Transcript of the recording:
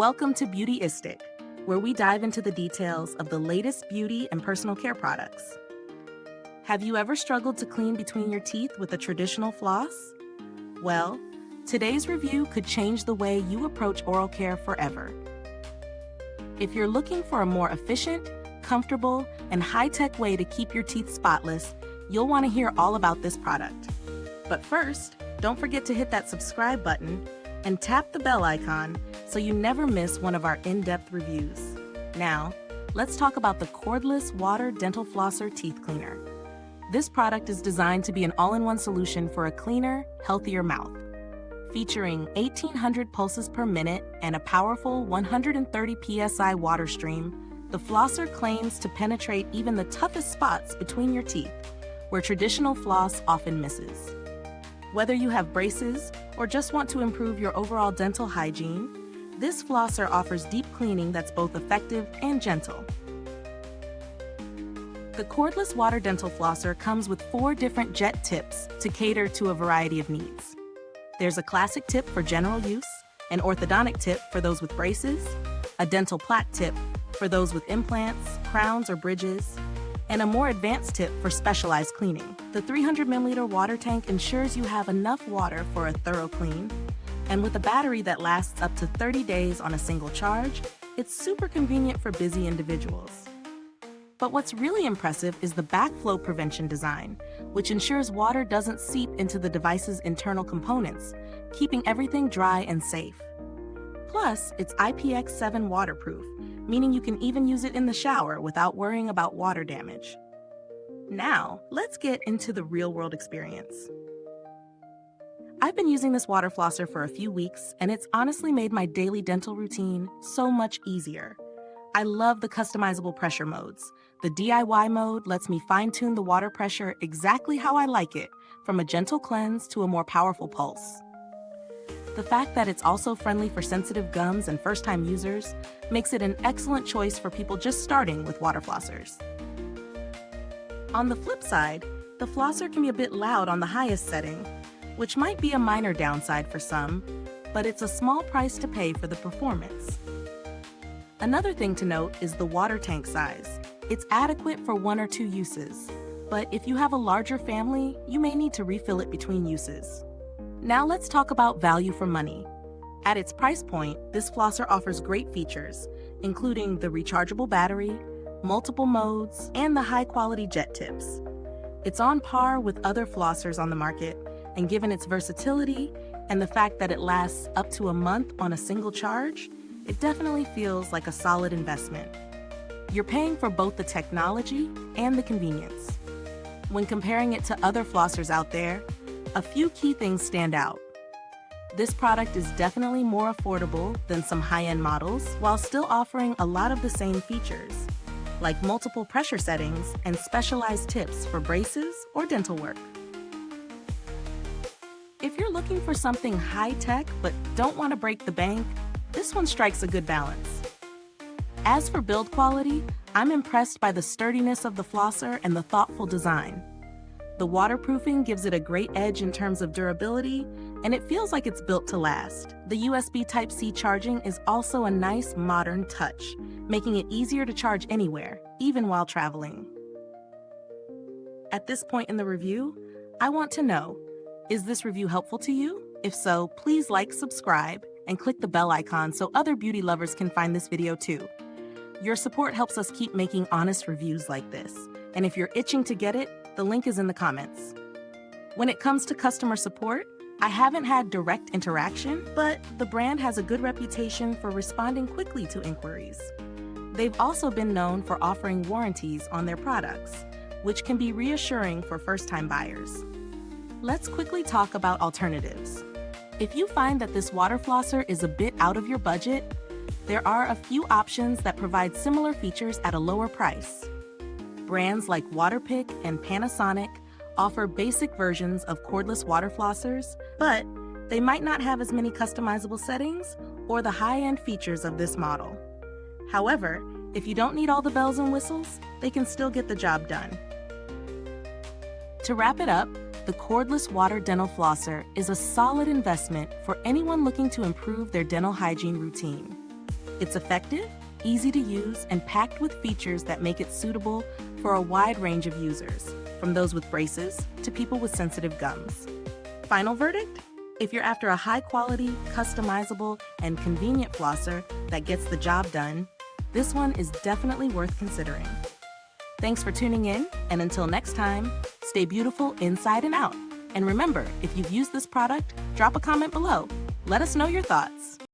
Welcome to Beautyistic, where we dive into the details of the latest beauty and personal care products. Have you ever struggled to clean between your teeth with a traditional floss? Well, today's review could change the way you approach oral care forever. If you're looking for a more efficient, comfortable, and high-tech way to keep your teeth spotless, you'll want to hear all about this product. But first, don't forget to hit that subscribe button and tap the bell icon so you never miss one of our in-depth reviews. Now, let's talk about the Cordless Water Dental Flosser Teeth Cleaner. This product is designed to be an all-in-one solution for a cleaner, healthier mouth. Featuring 1,800 pulses per minute and a powerful 130 psi water stream, the flosser claims to penetrate even the toughest spots between your teeth, where traditional floss often misses. Whether you have braces or just want to improve your overall dental hygiene, this flosser offers deep cleaning that's both effective and gentle. The Cordless Water Dental Flosser comes with 4 different jet tips to cater to a variety of needs. There's a classic tip for general use, an orthodontic tip for those with braces, a dental plaque tip for those with implants, crowns, or bridges, and a more advanced tip for specialized cleaning. The 300 milliliter water tank ensures you have enough water for a thorough clean, and with a battery that lasts up to 30 days on a single charge, it's super convenient for busy individuals. But what's really impressive is the backflow prevention design, which ensures water doesn't seep into the device's internal components, keeping everything dry and safe. Plus, it's IPX7 waterproof, meaning you can even use it in the shower without worrying about water damage. Now, let's get into the real-world experience. I've been using this water flosser for a few weeks, and it's honestly made my daily dental routine so much easier. I love the customizable pressure modes. The DIY mode lets me fine-tune the water pressure exactly how I like it, from a gentle cleanse to a more powerful pulse. The fact that it's also friendly for sensitive gums and first-time users makes it an excellent choice for people just starting with water flossers. On the flip side, the flosser can be a bit loud on the highest setting, which might be a minor downside for some, but it's a small price to pay for the performance. Another thing to note is the water tank size. It's adequate for 1 or 2 uses, but if you have a larger family, you may need to refill it between uses. Now let's talk about value for money. At its price point, this flosser offers great features, including the rechargeable battery, multiple modes, and the high-quality jet tips. It's on par with other flossers on the market, and given its versatility and the fact that it lasts up to a month on a single charge, it definitely feels like a solid investment. You're paying for both the technology and the convenience. When comparing it to other flossers out there, a few key things stand out. This product is definitely more affordable than some high-end models, while still offering a lot of the same features, like multiple pressure settings and specialized tips for braces or dental work. If you're looking for something high-tech but don't want to break the bank, this one strikes a good balance. As for build quality, I'm impressed by the sturdiness of the flosser and the thoughtful design. The waterproofing gives it a great edge in terms of durability, and it feels like it's built to last. The USB Type-C charging is also a nice modern touch, making it easier to charge anywhere, even while traveling. At this point in the review, I want to know, is this review helpful to you? If so, please like, subscribe, and click the bell icon so other beauty lovers can find this video too. Your support helps us keep making honest reviews like this, and if you're itching to get it, the link is in the comments. When it comes to customer support, I haven't had direct interaction, but the brand has a good reputation for responding quickly to inquiries. They've also been known for offering warranties on their products, which can be reassuring for first-time buyers. Let's quickly talk about alternatives. If you find that this water flosser is a bit out of your budget, there are a few options that provide similar features at a lower price. Brands like Waterpik and Panasonic offer basic versions of cordless water flossers, but they might not have as many customizable settings or the high-end features of this model. However, if you don't need all the bells and whistles, they can still get the job done. To wrap it up, the Cordless Water Dental Flosser is a solid investment for anyone looking to improve their dental hygiene routine. It's effective, easy to use, and packed with features that make it suitable for a wide range of users, from those with braces to people with sensitive gums. Final verdict? If you're after a high-quality, customizable, and convenient flosser that gets the job done, this one is definitely worth considering. Thanks for tuning in, and until next time, stay beautiful inside and out. And remember, if you've used this product, drop a comment below. Let us know your thoughts.